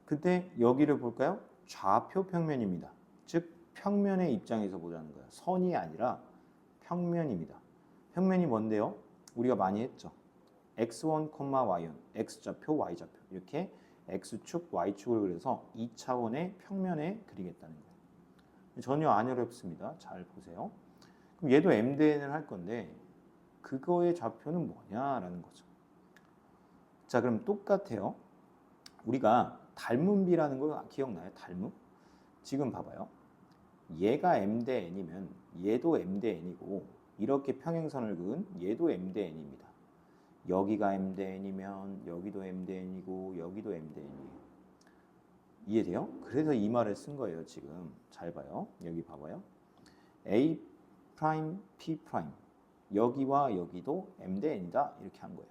근데 여기를 볼까요? 좌표 평면입니다. 즉 평면의 입장에서 보자는 거예요. 선이 아니라 평면입니다. 평면이 뭔데요? 우리가 많이 했죠. x1, y1, x좌표, y좌표 이렇게 x축, y축을 그려서 2차원의 평면에 그리겠다는 거예요. 전혀 안 어렵습니다. 잘 보세요. 그럼 얘도 m대n을 할 건데 그거의 좌표는 뭐냐라는 거죠. 자, 그럼 똑같아요. 우리가 닮음비라는 거 기억나요? 닮음? 지금 봐봐요. 얘가 m 대 n이면 얘도 m 대 n이고 이렇게 평행선을 그은 얘도 m 대 n입니다. 여기가 m 대 n이면 여기도 m 대 n이고 여기도 m 대 n이에요. 이해돼요? 그래서 이 말을 쓴 거예요. 지금 잘 봐요. 여기 봐봐요. a 프라임 p 프라임 여기와 여기도 m 대 n이다 이렇게 한 거예요.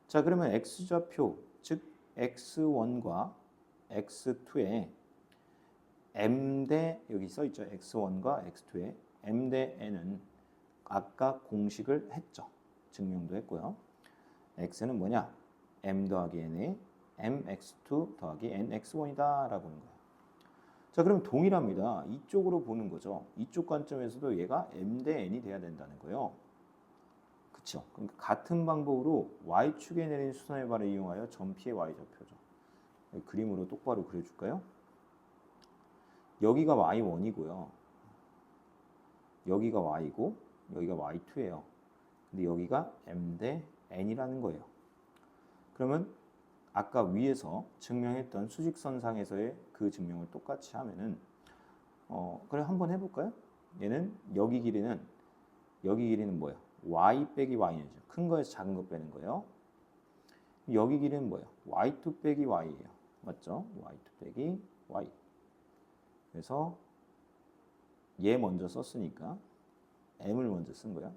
자, 그러면 x좌표 즉 x1과 x2에 m 대 여기 써 있죠. x1과 x2에 m 대 n은 아까 공식을 했죠. 증명도 했고요. x는 뭐냐? m 더하기 n에 mx2 더하기 nx1이다 라고 하는 거예요. 자, 그럼 동일합니다. 이쪽으로 보는 거죠. 이쪽 관점에서도 얘가 m 대 n이 돼야 된다는 거예요. 그렇죠? 그러니까 같은 방법으로 y축에 내린 수선의 발을 이용하여 점피의 y좌표죠. 그림으로 똑바로 그려줄까요? 여기가 y1이고요. 여기가 y고 여기가 y2예요. 근데 여기가 m 대 n이라는 거예요. 그러면 아까 위에서 증명했던 수직선상에서의 그 증명을 똑같이 하면은 그래 한번 해볼까요? 얘는 여기 길이는 뭐예요? y 빼기 y는 큰 거에서 작은 거 빼는 거예요. 여기 길이는 뭐예요? y2 빼기 y예요. 맞죠? y2 빼기 y. 그래서 얘 먼저 썼으니까 m을 먼저 쓴 거야.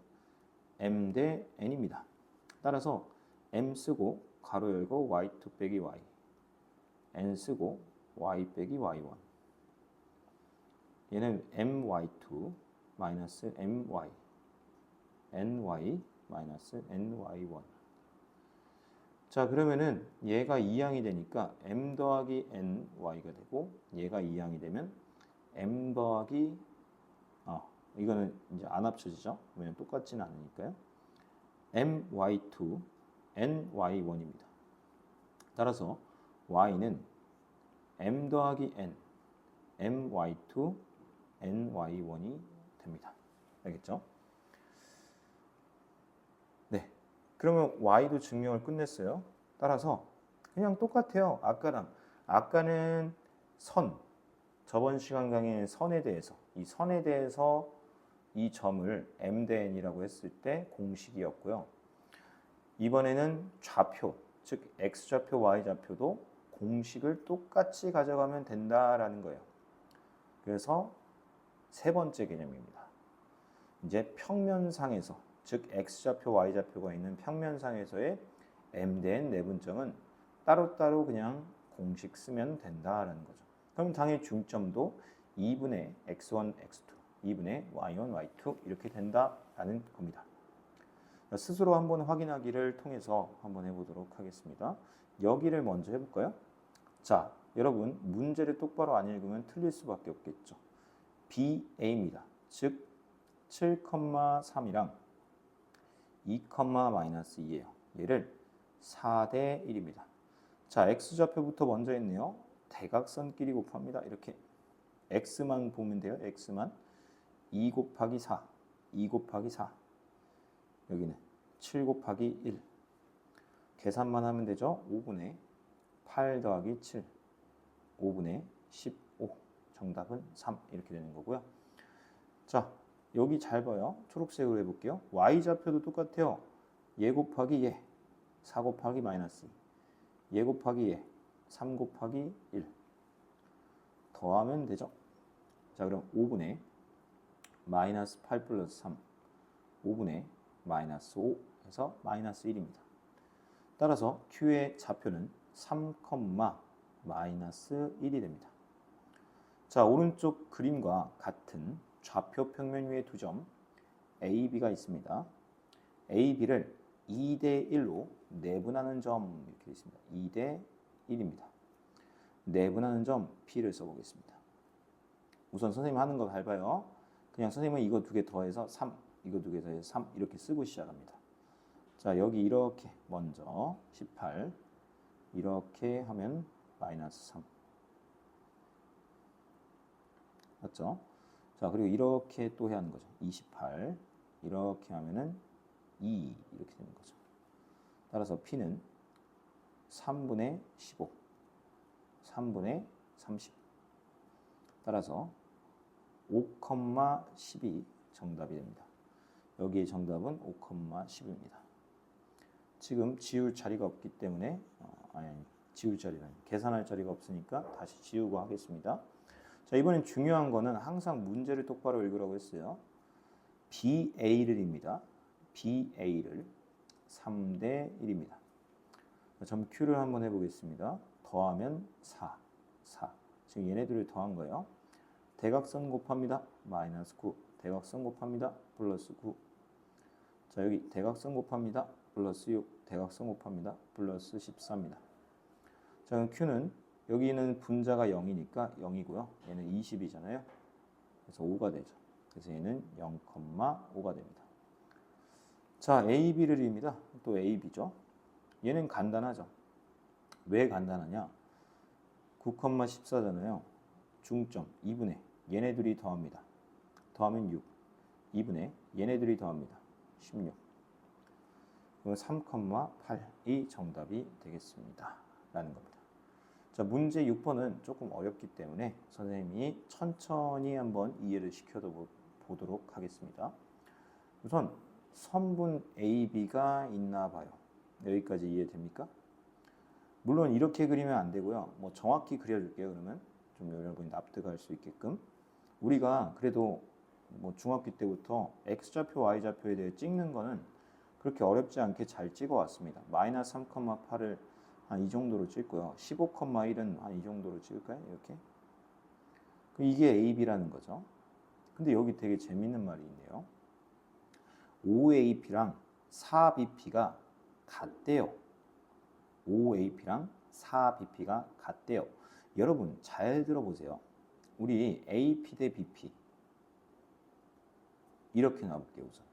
m 대 n입니다. 따라서 m 쓰고 가로 열고 y2 빼기 y, n 쓰고 y 빼기 y1. 얘는 my2 마이너스 my, ny 마이너스 ny1. 자, 그러면은 얘가 2항이 되니까 m 더하기 ny가 되고 얘가 2항이 되면 m 더하기 이거는 이제 안 합쳐지죠. 왜냐면 똑같지는 않으니까요. my2 ny1입니다. 따라서 y는 m 더하기 n my2 ny1이 됩니다. 알겠죠? 네. 그러면 y도 증명을 끝냈어요. 따라서 그냥 똑같아요. 아까는 선, 저번 시간 강의의 선에 대해서 이 선에 대해서 이 점을 m 대 n이라고 했을 때 공식이었고요. 이번에는 좌표, 즉 x좌표, y좌표도 공식을 똑같이 가져가면 된다라는 거예요. 그래서 세 번째 개념입니다. 이제 평면상에서, 즉 x좌표, y좌표가 있는 평면상에서의 m 대 n 내분점은 따로따로 그냥 공식 쓰면 된다라는 거죠. 그럼 당연히 중점도 2분의 x1, x2, 2분의 y1, y2 이렇게 된다라는 겁니다. 스스로 한번 확인하기를 통해서 한번 해보도록 하겠습니다. 여기를 먼저 해볼까요? 자, 여러분 문제를 똑바로 안 읽으면 틀릴 수밖에 없겠죠. BA입니다. 즉 7,3이랑 2,-2예요. 얘를 4대 1입니다. 자, x좌표부터 먼저 했네요. 대각선끼리 곱합니다. 이렇게 x만 보면 돼요. x만 2 곱하기 4, 2 곱하기 4. 여기는 7 곱하기 1. 계산만 하면 되죠. 5분의 8 더하기 7. 5분의 15. 정답은 3. 이렇게 되는 거고요. 자, 여기 잘 봐요. 초록색으로 해볼게요. y좌표도 똑같아요. 얘 곱하기 얘. 4 곱하기 마이너스 2. 얘 곱하기 얘. 3 곱하기 1. 더하면 되죠. 자, 그럼 5분의 마이너스 8 플러스 3. 5분의 마이너스 5 해서 마이너스 1입니다. 따라서 Q의 좌표는 3, 마이너스 1이 됩니다. 자, 오른쪽 그림과 같은 좌표 평면 위에 두 점 A, B가 있습니다. A, B를 2대 1로 내분하는 점 이렇게 있습니다. 2대 1입니다. 내분하는 점 P를 써보겠습니다. 우선 선생님 하는 거 밟아요. 그냥 선생님은 이거 두 개 더해서 3, 이거 두 개 더해서 3 이렇게 쓰고 시작합니다. 자, 여기 이렇게 먼저 18 이렇게 하면 마이너스 3 맞죠? 자, 그리고 이렇게 또 해야 하는 거죠. 28 이렇게 하면은 2 이렇게 되는 거죠. 따라서 P는 3분의 15 3분의 30 따라서 5,12 정답이 됩니다. 여기에 정답은 5,10입니다. 지금 지울 자리가 없기 때문에 지울 자리는 계산할 자리가 없으니까 다시 지우고 하겠습니다. 자, 이번엔 중요한 거는 항상 문제를 똑바로 읽으라고 했어요. BA를입니다. BA를 3대 1입니다. 점 Q를 한번 해보겠습니다. 더하면 4, 4. 지금 얘네들을 더한 거예요. 대각선 곱합니다. 마이너스 9. 대각선 곱합니다. 플러스 9. 자, 여기 대각선 곱합니다. 플러스 6. 대각선 곱합니다. 플러스 14입니다. 자, 그럼 Q는 여기는 분자가 0이니까 0이고요. 얘는 20이잖아요. 그래서 5가 되죠. 그래서 얘는 0,5가 됩니다. 자, AB를입니다. 또 AB죠. 얘는 간단하죠. 왜 간단하냐? 9,14잖아요. 중점 2분의 얘네들이 더합니다. 더하면 6. 2분의 얘네들이 더합니다. 16. 그럼 3,8이 정답이 되겠습니다. 라는 겁니다. 자, 문제 6번은 조금 어렵기 때문에 선생님이 천천히 한번 이해를 시켜보도록 하겠습니다. 우선 선분 AB가 있나 봐요. 여기까지 이해됩니까? 물론 이렇게 그리면 안 되고요. 뭐 정확히 그려줄게요. 그러면 좀 여러분이 납득할 수 있게끔. 우리가 그래도 뭐 중학교 때부터 X좌표, Y좌표에 대해 찍는 거는 그렇게 어렵지 않게 잘 찍어왔습니다. 마이너스 3,8을 한 이 정도로 찍고요. 15,1은 한 이 정도로 찍을까요? 이렇게. 이게 AB라는 거죠. 근데 여기 되게 재밌는 말이 있네요. 5AP랑 4BP가 같대요. 5AP랑 4BP가 같대요. 여러분 잘 들어보세요. 우리 AP 대 BP 이렇게 놔볼게요. 우선.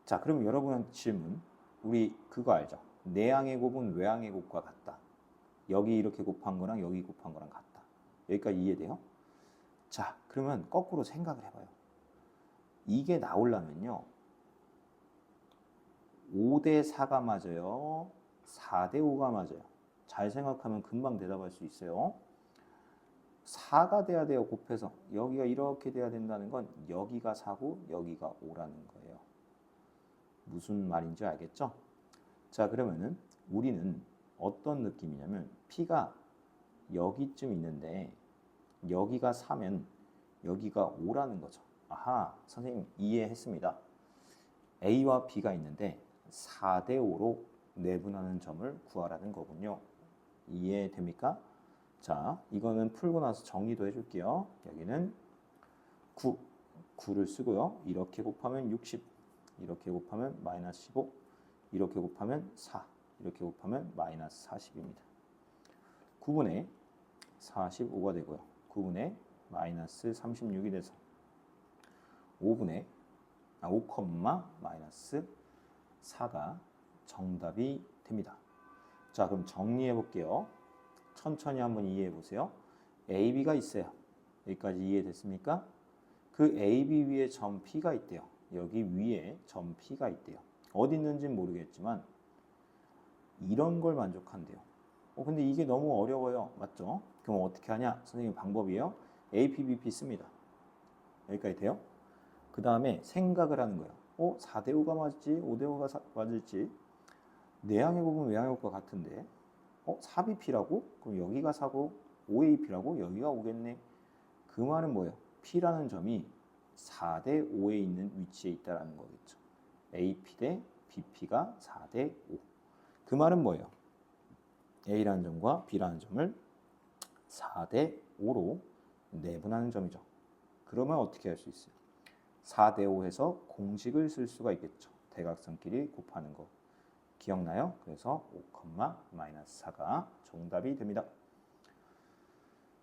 자, 그럼 여러분한테 질문. 우리 그거 알죠? 내항의 곱은 외항의 곱과 같다. 여기 이렇게 곱한 거랑 여기 곱한 거랑 같다. 여기까지 이해돼요? 자, 그러면 거꾸로 생각을 해봐요. 이게 나오려면요. 5대 4가 맞아요. 4대 5가 맞아요. 잘 생각하면 금방 대답할 수 있어요. 4가 돼야 돼요. 곱해서. 여기가 이렇게 돼야 된다는 건 여기가 4고 여기가 5라는 거예요. 무슨 말인지 알겠죠? 자, 그러면은 우리는 어떤 느낌이냐면 P가 여기쯤 있는데 여기가 4면 여기가 5라는 거죠. 아하, 선생님 이해했습니다. A와 B가 있는데 4대 5로 내분하는 점을 구하라는 거군요. 이해됩니까? 자, 이거는 풀고 나서 정리도 해줄게요. 여기는 9, 9를 쓰고요. 이렇게 곱하면 60, 이렇게 곱하면 마이너스 15, 이렇게 곱하면 4, 이렇게 곱하면 마이너스 40입니다. 9분의 45가 되고요. 9분의 마이너스 36이 돼서 5, 마이너스 4가 정답이 됩니다. 자, 그럼 정리해 볼게요. 천천히 한번 이해해 보세요. AB가 있어요. 여기까지 이해됐습니까? 그 AB 위에 점 P가 있대요. 여기 위에 점 P가 있대요. 어디 있는지는 모르겠지만 이런 걸 만족한대요. 근데 이게 너무 어려워요. 맞죠? 그럼 어떻게 하냐? 선생님 방법이에요. AP, BP 씁니다. 여기까지 돼요? 그 다음에 생각을 하는 거예요. 4대 5가 맞을지 5대 5가 맞을지 내항의 곱은 외항의 곱과 같은데 4BP라고? 그럼 여기가 4고 5AP라고? 여기가 5겠네. 그 말은 뭐예요? P라는 점이 4대 5에 있는 위치에 있다는 거겠죠. AP 대 BP가 4대 5. 그 말은 뭐예요? A라는 점과 B라는 점을 4대 5로 내분하는 점이죠. 그러면 어떻게 할 수 있어요? 4대 5 해서 공식을 쓸 수가 있겠죠. 대각선끼리 곱하는 거. 기억나요? 그래서 5,-4가 정답이 됩니다.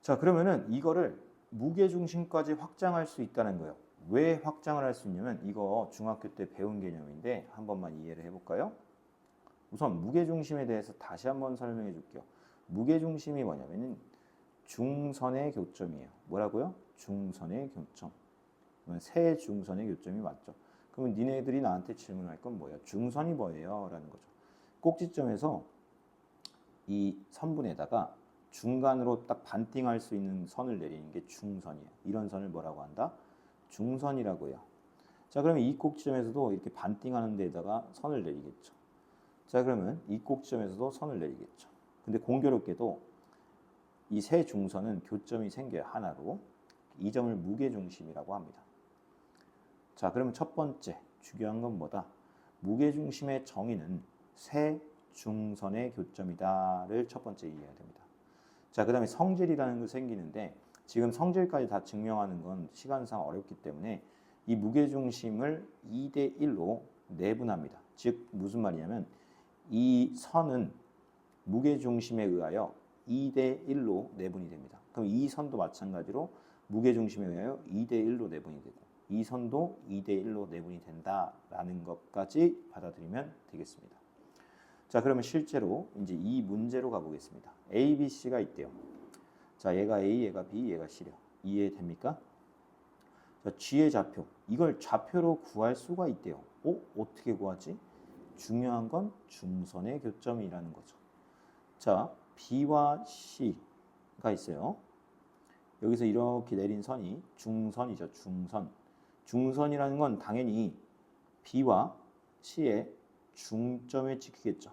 자, 그러면은 이거를 무게중심까지 확장할 수 있다는 거예요. 왜 확장을 할 수 있냐면 이거 중학교 때 배운 개념인데 한 번만 이해를 해볼까요? 우선 무게중심에 대해서 다시 한번 설명해 줄게요. 무게중심이 뭐냐면은 중선의 교점이에요. 뭐라고요? 중선의 교점. 그러면 세 중선의 교점이 맞죠. 그러면 니네들이 나한테 질문할 건 뭐예요? 중선이 뭐예요? 라는 거죠. 꼭지점에서 이 선분에다가 중간으로 딱 반띵할 수 있는 선을 내리는 게 중선이에요. 이런 선을 뭐라고 한다? 중선이라고 해요. 자, 그러면 이 꼭지점에서도 이렇게 반띵하는 데다가 선을 내리겠죠. 자, 그러면 이 꼭지점에서도 선을 내리겠죠. 근데 공교롭게도 이 세 중선은 교점이 생겨요. 하나로. 이 점을 무게중심이라고 합니다. 자, 그러면 첫 번째 중요한 건 뭐다? 무게중심의 정의는 세 중선의 교점이다를 첫 번째 이해해야 됩니다. 자, 그 다음에 성질이라는 게 생기는데 지금 성질까지 다 증명하는 건 시간상 어렵기 때문에 이 무게중심을 2대 1로 내분합니다. 즉 무슨 말이냐면 이 선은 무게중심에 의하여 2대 1로 내분이 됩니다. 그럼 이 선도 마찬가지로 무게중심에 의하여 2대 1로 내분이 되고 이 선도 2대 1로 내분이 된다라는 것까지 받아들이면 되겠습니다. 자, 그러면 실제로 이제 이 문제로 가보겠습니다. A, B, C가 있대요. 자, 얘가 A, 얘가 B, 얘가 C래요. 이해됩니까? 자, G의 좌표. 이걸 좌표로 구할 수가 있대요. 어떻게 구하지? 중요한 건 중선의 교점이라는 거죠. 자, B와 C가 있어요. 여기서 이렇게 내린 선이 중선이죠. 중선. 중선이라는 건 당연히 B와 C의 중점에 찍히겠죠.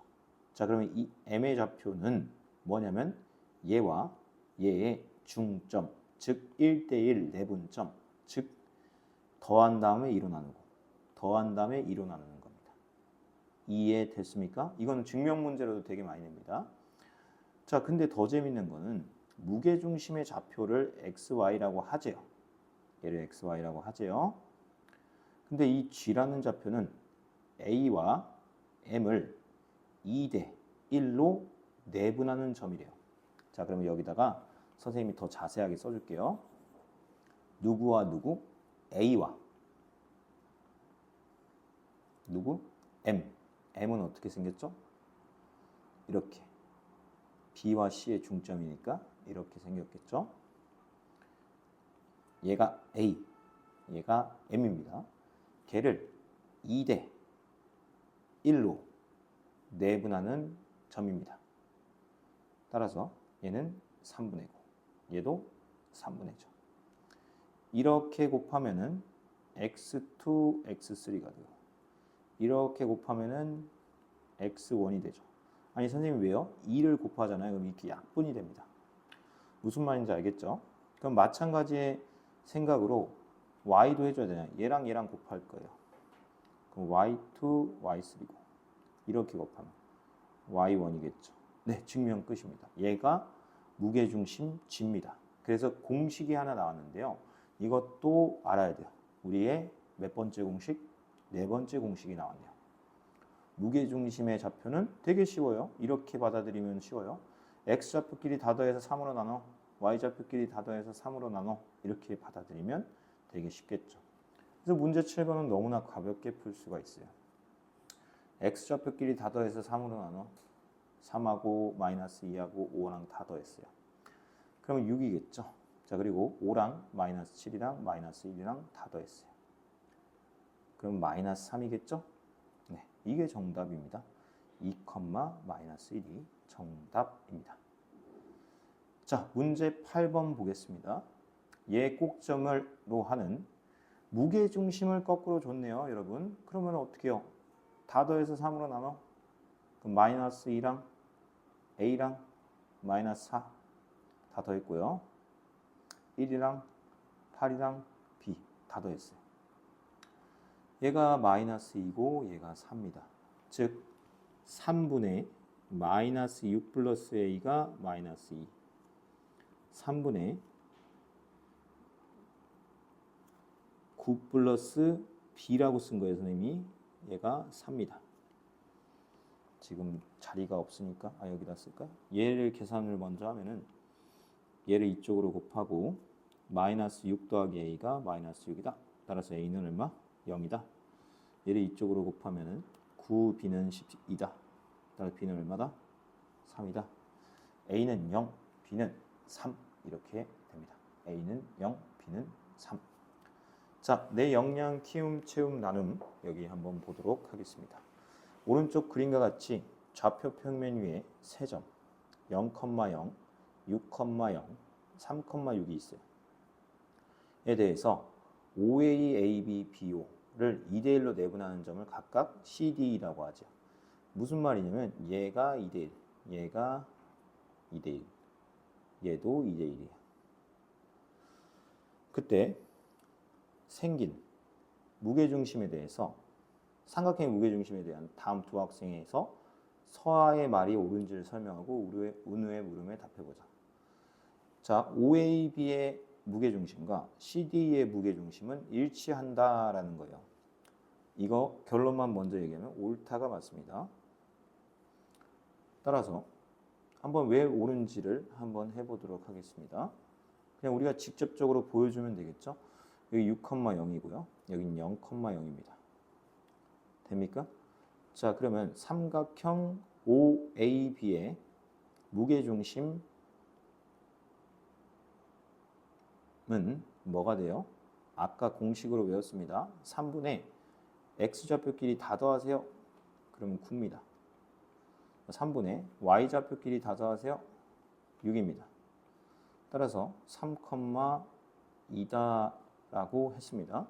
자, 그러면 이 M의 좌표는 뭐냐면 얘와 얘의 중점, 즉 1대1 내분점, 즉 더한 다음에 2로 나누고 더한 다음에 2로 나누는 겁니다. 이해됐습니까? 이건 증명 문제로도 되게 많이 냅니다. 자, 근데 더 재밌는 거는 무게중심의 좌표를 XY라고 하재요. 얘를 XY라고 하재요. 근데 이 G라는 좌표는 A와 M을 2대 1로 내분하는 점이래요. 자, 그러면 여기다가 선생님이 더 자세하게 써줄게요. 누구와 누구? A와 누구? M. M은 어떻게 생겼죠? 이렇게. B와 C의 중점이니까 이렇게 생겼겠죠? 얘가 A, 얘가 M입니다. 걔를 2대 1로 내분하는 점입니다. 따라서 얘는 3분의 9, 얘도 3분의 점. 이렇게 곱하면은 x2, x3가 돼요. 이렇게 곱하면은 x1이 되죠. 아니 선생님 왜요? 2를 곱하잖아요. 그럼 이렇게 약분이 됩니다. 무슨 말인지 알겠죠? 그럼 마찬가지의 생각으로 y도 해줘야 되잖아요. 얘랑 얘랑 곱할 거예요. 그럼 y2, y3고 이렇게 곱하면 y1이겠죠. 네, 증명 끝입니다. 얘가 무게중심 G입니다. 그래서 공식이 하나 나왔는데요. 이것도 알아야 돼요. 우리의 몇 번째 공식? 네 번째 공식이 나왔네요. 무게중심의 좌표는 되게 쉬워요. 이렇게 받아들이면 쉬워요. x좌표끼리 다 더해서 3으로 나눠, y좌표끼리 다 더해서 3으로 나눠 이렇게 받아들이면 되게 쉽겠죠. 그래서 문제 7번은 너무나 가볍게 풀 수가 있어요. x좌표끼리 다 더해서 3으로 나눠 3하고 마이너스 2하고 5랑 다 더했어요. 그러면 6이겠죠. 자, 그리고 5랑 마이너스 7이랑 마이너스 1이랑 다 더했어요. 그럼 마이너스 3이겠죠? 네, 이게 정답입니다. 2, 마이너스 1이 정답입니다. 자, 문제 8번 보겠습니다. 얘 꼭점으로 하는 무게중심을 거꾸로 줬네요, 여러분. 그러면 어떻게 해요? 다 더해서 3으로 나눠? 그럼 마이너스 2랑 A랑 마이너스 4 다 더했고요. 1이랑 8이랑 B 다 더했어요. 얘가 마이너스 2고 얘가 4입니다. 즉 3분의 마이너스 6 플러스 A가 마이너스 2 3분의 9 플러스 B라고 쓴 거예요, 선생님이. 얘가 4입니다. 지금 자리가 없으니까 여기다 쓸까요? 얘를 계산을 먼저 하면은 얘를 이쪽으로 곱하고 마이너스 6 더하기 A가 마이너스 6이다. 따라서 A는 얼마? 0이다. 얘를 이쪽으로 곱하면은 9B는 12다. 따라서 B는 얼마다? 3이다. A는 0, B는 3 이렇게 됩니다. A는 0, B는 3. 자, 내 역량, 키움, 채움, 나눔 여기 한번 보도록 하겠습니다. 오른쪽 그림과 같이 좌표 평면 위에 세 점 0,0, 6,0, 3,6이 있어요. 에 대해서 OA, AB, BO를 2대1로 내분하는 점을 각각 CD라고 하죠. 무슨 말이냐면 얘가 2대1, 얘가 2대1, 얘도 2대1이에요. 그때 생긴 무게중심에 대해서 삼각형의 무게중심에 대한 다음 두 학생에서 서아의 말이 옳은지를 설명하고 은우의 물음에 답해보자. 자, OAB의 무게중심과 CD의 무게중심은 일치한다라는 거예요. 이거 결론만 먼저 얘기하면 옳다가 맞습니다. 따라서 한번 왜 옳은지를 한번 해보도록 하겠습니다. 그냥 우리가 직접적으로 보여주면 되겠죠. 여기 6,0이고요. 여기는 0,0입니다. 됩니까? 자, 그러면 삼각형 OAB의 무게중심은 뭐가 돼요? 아까 공식으로 외웠습니다. 3분의 X좌표끼리 다 더하세요. 그러면 9입니다. 3분의 Y좌표끼리 다 더하세요. 6입니다. 따라서 3,2다라고 했습니다.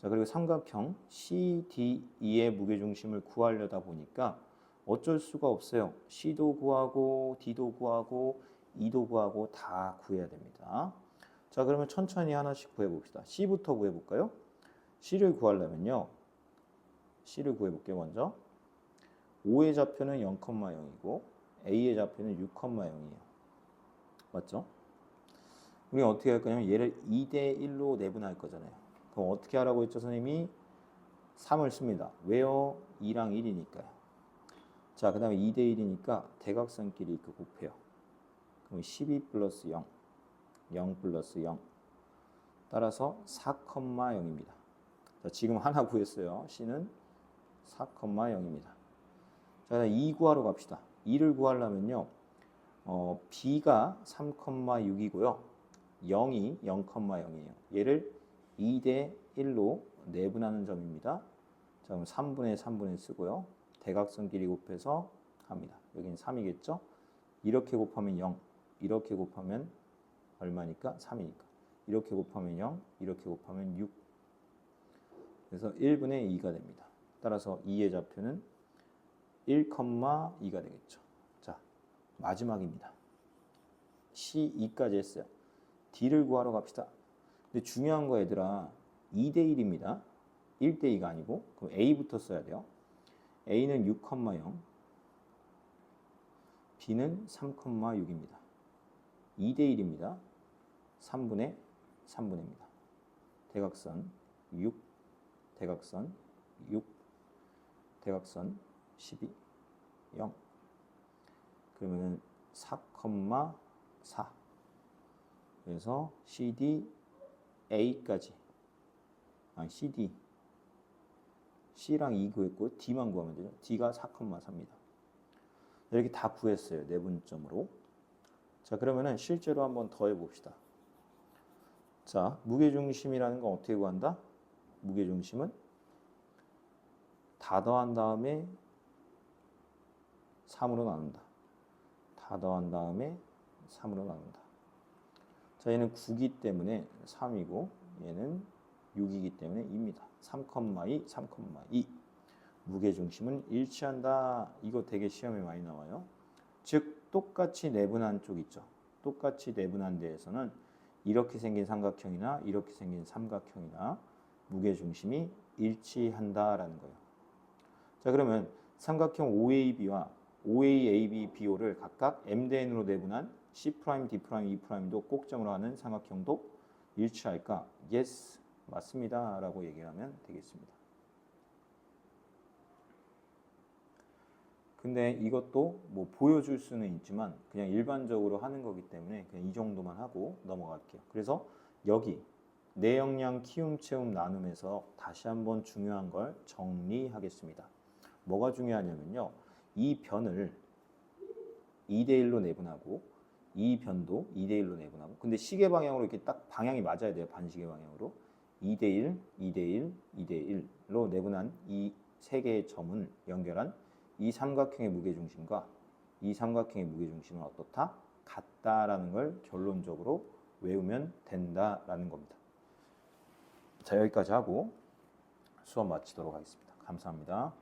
자, 그리고 삼각형 CDE의 무게중심을 구하려다 보니까 어쩔 수가 없어요. C도 구하고 D도 구하고 E도 구하고 다 구해야 됩니다. 자, 그러면 천천히 하나씩 구해봅시다. C부터 구해볼까요? C를 구하려면요. C를 구해볼게요. 먼저 O의 좌표는 0,0이고 A의 좌표는 6,0이에요. 맞죠? 우리 어떻게 할 거냐면 얘를 2대1로 내분할 거잖아요. 그럼 어떻게 하라고 했죠? 선생님이 3을 씁니다. 왜요? 2랑 1이니까요. 자, 그 다음에 2대1이니까 대각선끼리 이렇게 곱해요. 그럼 12 플러스 0, 0 플러스 0. 따라서 4,0입니다. 자, 지금 하나 구했어요. C는 4,0입니다. 자, 2 구하러 갑시다. 2를 구하려면요. B가 3,6이고요. 0이 0,0이에요. 얘를 2대1로 내분하는 점입니다. 자, 그럼 3분의 쓰고요. 대각선끼리 곱해서 합니다. 여기는 3이겠죠? 이렇게 곱하면 0, 이렇게 곱하면 얼마니까? 3이니까. 이렇게 곱하면 0, 이렇게 곱하면 6. 그래서 1분의 2가 됩니다. 따라서 2의 좌표는 1,2가 되겠죠. 자, 마지막입니다. C2까지 했어요. D를 구하러 갑시다. 근데 중요한 거 얘들아, 2대1입니다. 1대2가 아니고, 그럼 A부터 써야 돼요. A는 6,0, B는 3,6입니다. 2대1입니다. 3분의 3분의입니다. 대각선 6, 대각선 6, 대각선 12, 0. 그러면은 4,4. 그래서 CD A까지, CD C랑 2 구했고 D만 구하면 되죠. D가 4,4입니다. 이렇게 다 구했어요. 내분점으로. 자, 그러면은 실제로 한번 더 해봅시다. 자, 무게중심이라는 건 어떻게 구한다? 무게중심은 다 더한 다음에 3으로 나눈다. 다 더한 다음에 3으로 나눈다. 자, 얘는 9기 때문에 3이고 얘는 6이기 때문에 2입니다. 3,2, 3,2. 무게중심은 일치한다. 이거 되게 시험에 많이 나와요. 즉 똑같이 내분한 쪽 있죠. 똑같이 내분한 데에서는 이렇게 생긴 삼각형이나 이렇게 생긴 삼각형이나 무게중심이 일치한다라는 거예요. 자, 그러면 삼각형 OAB와 OAAB, BO를 각각 M대N으로 내분한 C', D', E'도 꼭점으로 하는 삼각형도 일치할까? Yes, 맞습니다. 라고 얘기하면 되겠습니다. 근데 이것도 뭐 보여줄 수는 있지만 그냥 일반적으로 하는 거기 때문에 그냥 이 정도만 하고 넘어갈게요. 그래서 여기 내역량 키움 채움 나눔에서 다시 한번 중요한 걸 정리하겠습니다. 뭐가 중요하냐면요. 이 변을 2대1로 내분하고 이 변도 2대1로 내분하고 근데 시계 방향으로 이렇게 딱 방향이 맞아야 돼요. 반시계 방향으로 2대1, 2대1, 2대1로 내분한 이 세 개의 점을 연결한 이 삼각형의 무게중심과 이 삼각형의 무게중심은 어떻다? 같다라는 걸 결론적으로 외우면 된다라는 겁니다. 자, 여기까지 하고 수업 마치도록 하겠습니다. 감사합니다.